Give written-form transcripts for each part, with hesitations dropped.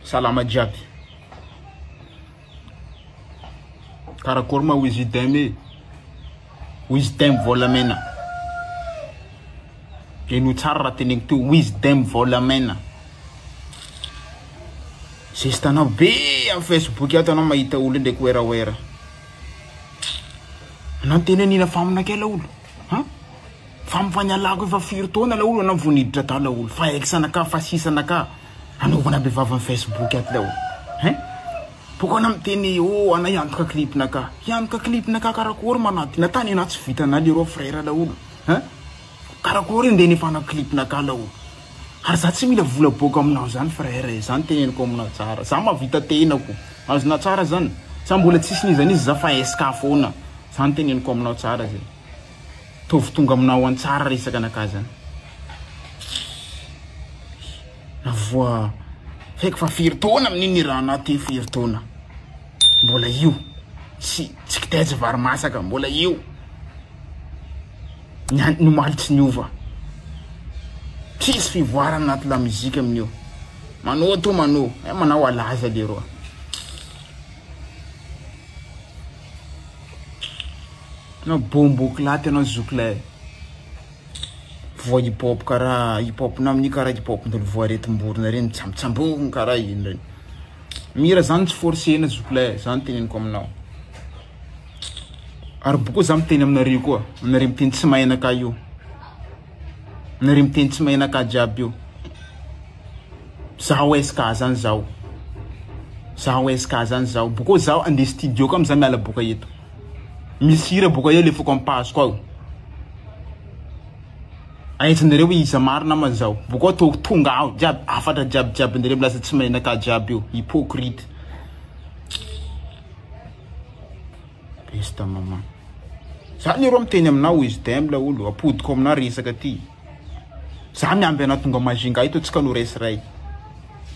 Salama jiaby. Karakory ma wisdom wisdom volamena. Eno tsara raha teneniko teo wisdom volamena. Sistanao be am Facebook ato anao mahita olo ndraiky wera. Anao tenenina faminakay la olo. Ha? Famifanyalako efa 4 taona la olo anao voniditra tao la olo. Fa eksanaka fa sisanaka. Anaovana be vava am Facebook ato la olo. Hein? Pourquoi anao miteny oh ana iantoka clipnaka. Iantoka clipnaka karakory manaty. Natany anao tsy vitana le ro frère la olo. Hein? Karakory ndeny fana clipnaka la olo. Ary za tsy mila vola boka aminao zany frère, zany teneniko aminao tsara. Za mavita tenako. Azona tsara zany. Sa mbola tsisy nizany izy za fa eska foana. Zany teneniko aminao tsara zay. Tovy tonga aminao an tsara resaka anaka zany. Na voa fek fa 4 taona amin'iny raha anaty 4 taona. Mbola io. Tsy kitaiza vary masaka, mbola io. Nomaly tsy niova. Tsisy fivoarana anaty la muzika amin'io. Manao to manao, manao alaza leroa. No bombo klaty anao zoklay. Voa hip hop kara hip hop namni kara hip hop ndolo voa retim-borona reny tsambotsambogny kara iny reny. Mira zany tsy forcena zoklay, zany teneniko aminao. Ary boko za miteny aminareo koa, aminareo miteny tsy mahinaka io. Aminareo miteny tsy mahinaka jiaby io. Zaho eska zany zaho. Zaho eska zany zaho. Boko zaho ande studio comme za miala boka eto. Misy hira boka eo le foko ampasoko ao. Aitsanareo iza marina ma zao. Boko tonga ao jiaby afatra jiaby ndareo lasa tsy mahinaka jiaby io. Hypocrite. Besta mama. Za ny ro miteny aminao izy dem la olo apodiko amina resaka ty. Za miamby ana tonga majinga ito tsika no resiray.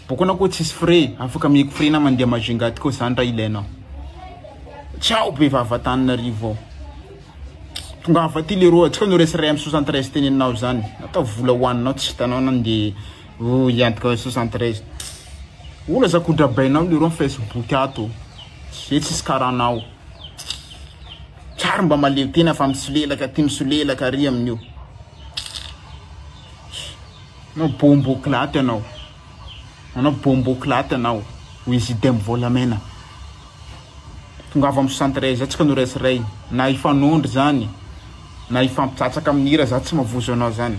Boko na ko tsisy frais, afaka mieko frais na mandeha majinga ty ko zany raha ilainao. Ciao be Vatananarivo. Tonga avy le ro tsika no resiray am 73 teneninao zany. Natao vola hoaninao tsy hitanao nandeha iantoka 73. Ola za kondrabainao le ro am Facebook ato. Tsisy karanao. Tsara mba maleo tena fa misolelaka ty misolelaka ry amin'io. No bombo klaty anao. Anao bombo klaty anao. Wisdom volamena. Tonga avy am 73 atsika no resiray. Na ifanondry zany. Na ifampitsatsaka amin'ira za tsy mavozo anao zany.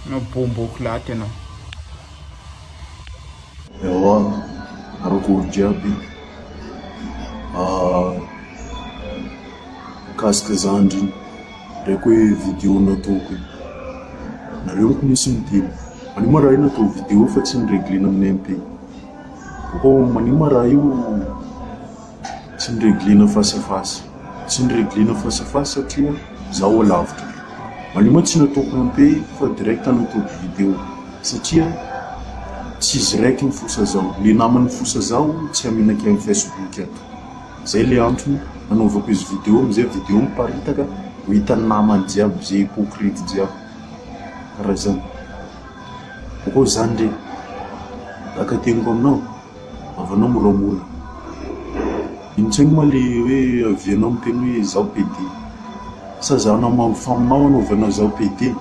No bombo klaty anao. Ewa, arakory jiaby. Kasika zandry ndraiky hoe vidéo nataoko. Nareo ko misy miteny. Manima raha io natao vidéo fa tsy nireglena amin'ny MP. Boko manima raha io tsy nireglena face à face. Tsy nireglena face à face satria zaho alavitra. Manima tsy nataoko MP fa direct nataoko vidéo. Satria tsy izy raiky mifosa zaho. Le namany fosa zaho tsy aminakay amin'ny Facebook ato. Zay le antony nanaovako izy vidéo amizay vidéo miparitaka ho hitan'ny namany jiaby zay hypocrite jiaby. Karaha zany. Boko zany ndre akateniko aminao avanao moramora. Intsegny ma le hoe avianao miteny hoe zaho PD. Sa zanao mampifaminao anaovanao zaho PD.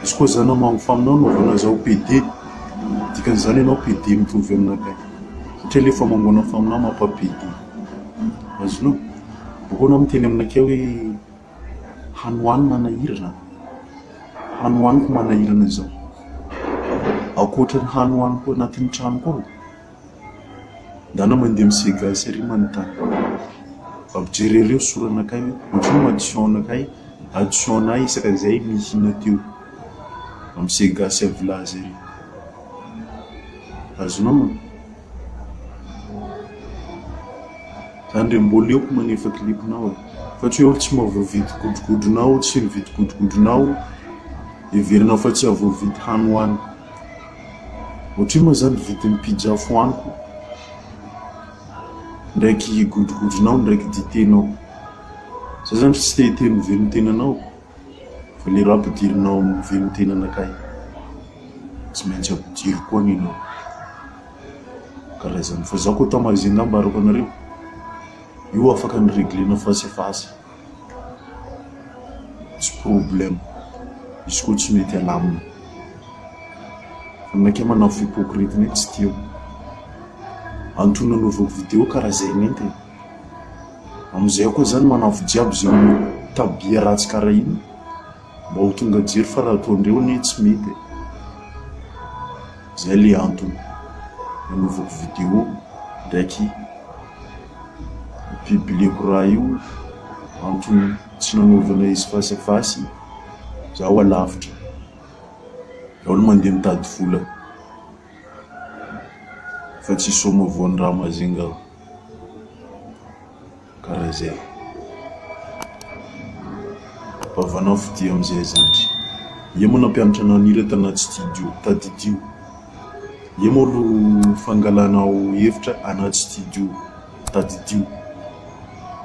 Izy koa zanao mampifaminao anaovanao zaho PD. Dikan'izany ianao PD mitovy aminakay. Satria le famangona faminao mampa PD. Azonao. Boko na miteny aminakay hoe hanohanina manahirana. Hanohaniko manahirana zao. Akoatra ny hanohaniko anatin'ny tranoko ao. Dana mandeha misegasy ary manontany. Ampijerereo soranakay hoe otrino addition anakay, addition anay isakazay mihina teo. Misegasy a village ary. Azonao ma. Andre mbola eo manefa clipnao. Fa tsy olo tsy mavovidy godrogodronao, tsy mividy godrogodronao. Everinao fa tsy avovidy hanohaniko. Otrino ma zany vidin'ny pizza fohaniko. Ndraiky godrogodronao, ndraiky ditenao. Sa zany tsy te hiteny velon-tenanao. Fa le raha ampidirinao amin'ny velon-tenanakay. Tsy maintsy ampidiry koa ninao. karaha zany fa za koa tamazina ambarako anareo io afaka ny réglena face tsy problème izy koa tsy mety alamina aminakay manafo hypocrite ny tsy tio antony nanaovako vidéo karaha zay nenty amizay koa zany manafo jiaby zay tabia ratsy karaha iny mba ho tonga jery fa raha ataondreo ne tsy mety zay le antony nanaovako vidéo ndraiky publieko raha io antony tsy nanaovana izy face zaho alavitra zaho no mandeha mitady vola fa tsy soma voany raha mazinga karaha zay pavana fidia amizay zandry ia moa nampianatra nanira tanaty studio tadidio ia moa lo fangalanao hevitra anaty studio tadidio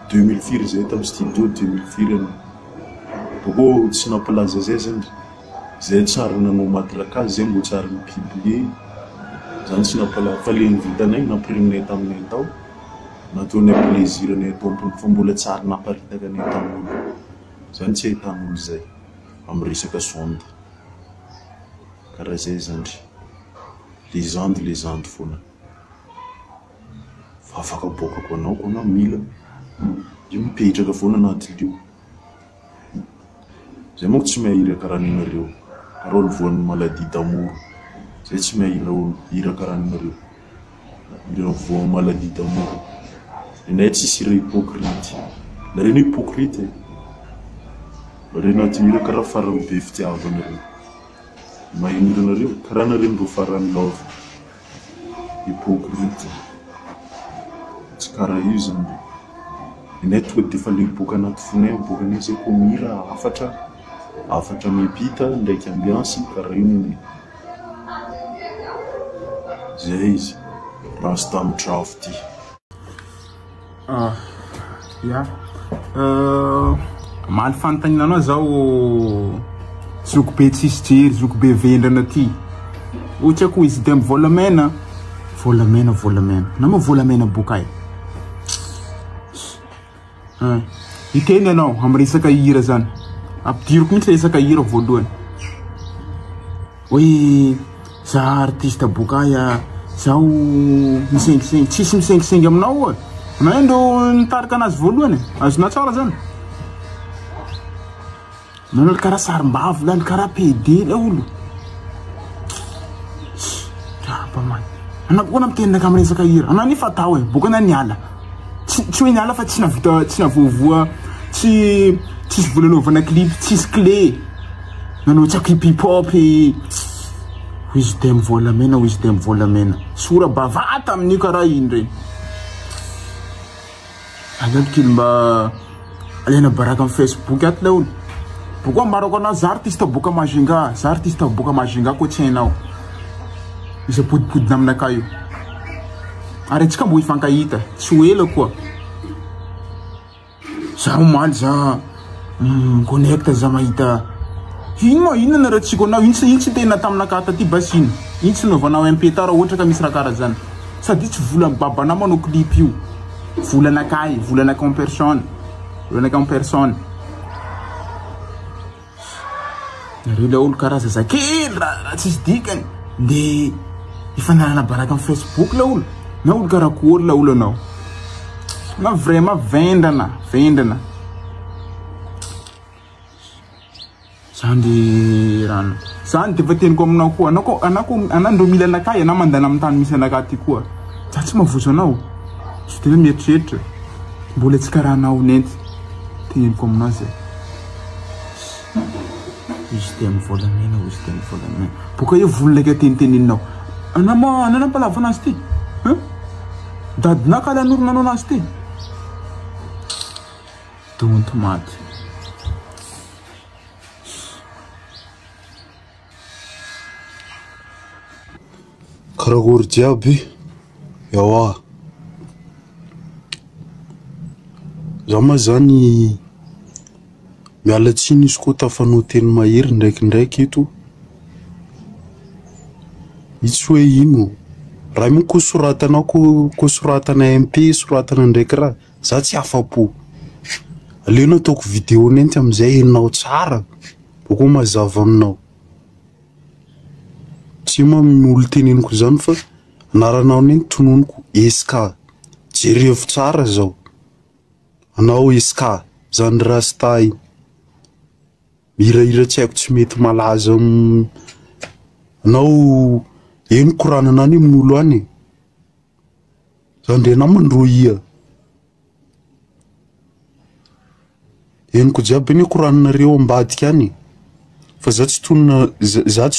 2000 firy zay tamin'ny studio 2000 firy boko tsy nampalaza zay zany zay tsara nanao matraka zay mbo tsara ny publier zany tsy nampalaza fa le nivitanay nampirimnay taminay tao nataonay plaisir anay tompony fa mbola tsara namparitaka anay tamin'olo zany tsy ahitan'olo zay amin'ny resaka sonde karaha zay zany lezande foana fa afaka bokako anao ko na mila io mipetraka foana anaty lio zay monko tsy mahira karaha ninareo karaha olo voan'ny maladie d'amour zay tsy mahira karaha ninareo ira voan'ny maladie d'amour nenay tsisy ira hypocrite nareny hypocrite rena tihira karaha farany be fitiavanareo mahin'iranareo karaha nareny ro farany love hypocrite tsy karaha io zany nenay tonga defa le boka anaty fonay boka anay zay koa mira afatra mipita ndraiky ambiance karaha io nenay zay izy rasta mitrafo ty ya maly fanontanianao zao zoko be tsisy jery zoko be vendrana ty ohatra koa izy de volamena nama volamena bokay iteny anao amy resaka hira zany ampidiriko mihitsy resaka hira voalohany hoe za artiste bokaya zaho misengisengy tsisy misengisengy aminao na endo nitarika anazy voalohany azona tsara zany nanao karaha sarim-bavo lany karaha PD la olo rapamany anakoana mitenaka amy resaka hira anao nefa atao boka na niala tsy hoe niala fa tsy navoavoa tsisy volanaovana clip tsisy clé nanao tsa clip hip hop izy de volamena sora bavata amin'io karaha iny regny alalo kely mba alena baraka amy Facebook aty la olo pourquoi marako anao za artiste boka Majunga ko tsy hainao izy apodipodina aminaka io ary antsika mbo hifankahita tsy ho ela koa za omaly za connecte za mahita ino na raha tsiko anao iny tsy tena taminaka taty basiny iny tsy naovanao MP3 ohatra ka misy raha karaha zany sady tsy vola babanao manao clip io volanakay volanaka en personne nareo la olo karaha zazakely raha tsisy dikany de ifanarana baraka amy Facebook la olo na olo karaha kory la olo anao na vraiment vendrana zany rano zany defa teniko aminao koa anandro mila anakay ana mandana amy tany misy anaka ty koa za tsy mavozo anao tsy tena mieritreritra mbola tsy karaha anao nenty teniko aminao zay izy de mivolamena boka io volonaka teniteneninao ananampalava anazy ty dadinaka lanorona anao anazy ty donto maty karakory jiaby yawa za ma zany miala tsiny izy koa tafanao teny mahery ndraikindraiky eto itsy hoe ino raha mo ko soratanao ko soratana MP soratana ndraiky raha za tsy afapo aleonao ataoko vidéo nenty amizay henonao tsara boko mazava aminao tsy olo teneniko zany fa anaranao nenty tononiko Eska jerevo tsara zao anao Eska zany rasta igny mihirahira tsy haiko tsy mety malaza anao eno koranana any amin'olo any zandre namany roia eniko jiaby ny korananareo ambadika any fa za tsy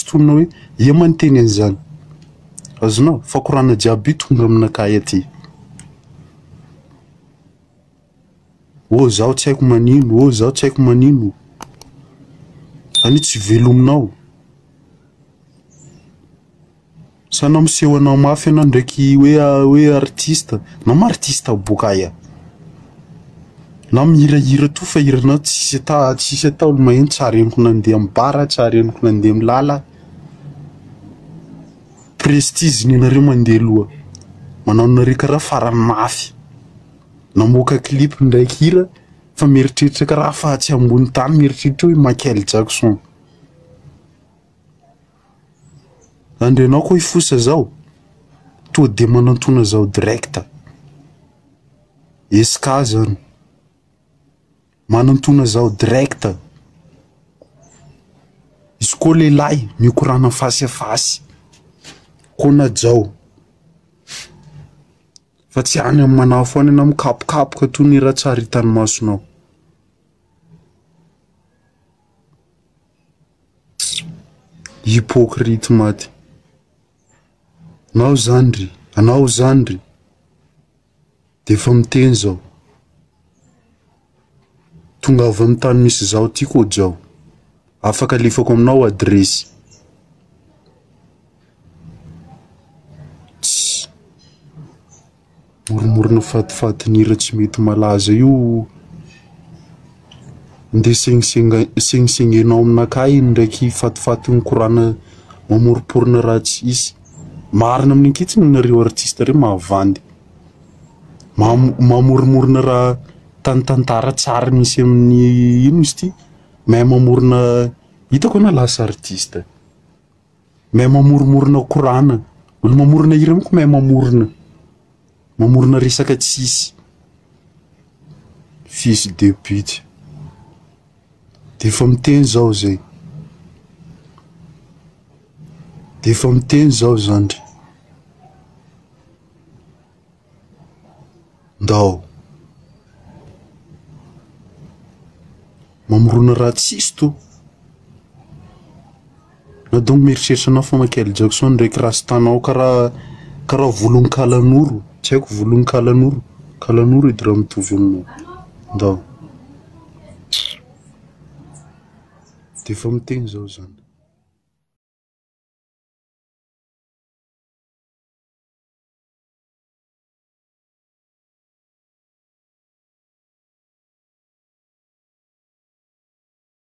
tonona hoe ia manteny an'izany azonao fa korana jiaby tonga aminakay aty zaho tsy haiko manino zaho tsy haiko manino zany tsy velominao sana miseho anao mafy anao ndraiky hoe artiste na artiste bokaya na mihirahira to fa hiranao tsisy atao maheno tsara eniko nandeha mibara tsara eniko nandeha milala prestige ny nareo mandeha aloha manao nareo karaha farany mafy namoaka clip ndraiky hira fa mieritreritra karaha fahatsy ambony tany mieritreritra hoe Michael Jackson andrenao ko ifosa zao to de manantona zao direct Eska zany manantona zao direct izy ko lehilahy mikorana fasy afasy kona zao fa tsy any amin'ny manao foana na mikapokapoka toy ny raha tsara hitany masonao hypocrite maty anao zandry de fa miteny zao tonga avy amin'ny tany misy zao ty ko zao afaka alefako aminao adresy moromorona fatifatin'ira tsy mety malaza io nde segnisengenao aminakay ndraiky fatifatin'ny korana mamoriporona raha tsy isy marina amin'ny ankitsiny nareo artiste reo mahavandy mamoromorona raha tantara tsara misy amin'ny ino izy ty mahay mamorona hitako na lasa artiste mahay mamoromorona korana olo mamorona hira moko mahay mamorona resaka tsisy fils de pute defa miteny zao zay defa miteny zao zandry ndao mamorona raha tsisy to na donc mieritreritra anao fa Michael Jackson ndraiky rastanao karaha volon'ny kalanoro tsy haiko volon'ny kalanoro edy raha mitovy aminao ndao defa miteny zao zany